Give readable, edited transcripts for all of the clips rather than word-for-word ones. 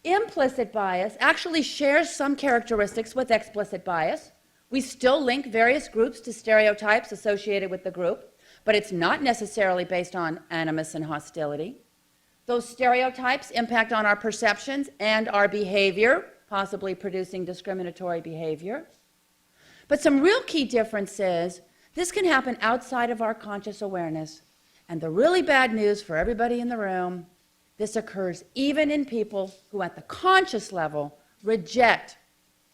Implicit bias actually shares some characteristics with explicit bias. We still link various groups to stereotypes associated with the group, but it's not necessarily based on animus and hostility. Those stereotypes impact on our perceptions and our behavior, possibly producing discriminatory behavior. But some real key difference is this can happen outside of our conscious awareness. And the really bad news for everybody in the room, this occurs even in people who at the conscious level reject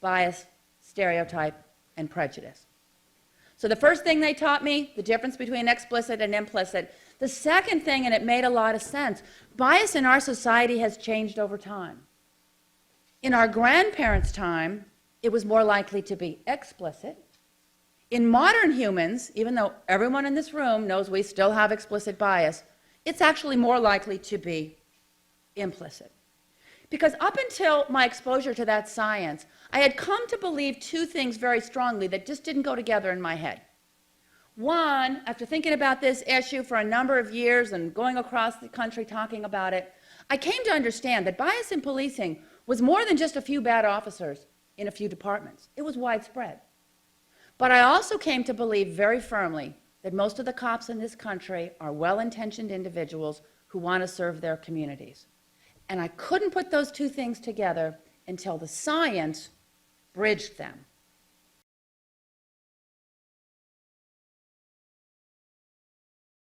bias, stereotype, and prejudice. So the first thing they taught me, the difference between explicit and implicit. The second thing, and it made a lot of sense, bias in our society has changed over time. In our grandparents' time, it was more likely to be explicit. In modern humans, even though everyone in this room knows we still have explicit bias, it's actually more likely to be implicit. Because up until my exposure to that science, I had come to believe two things very strongly that just didn't go together in my head. One, after thinking about this issue for a number of years and going across the country talking about it, I came to understand that bias in policing was more than just a few bad officers in a few departments. It was widespread. But I also came to believe very firmly that most of the cops in this country are well-intentioned individuals who want to serve their communities. And I couldn't put those two things together until the science bridged them.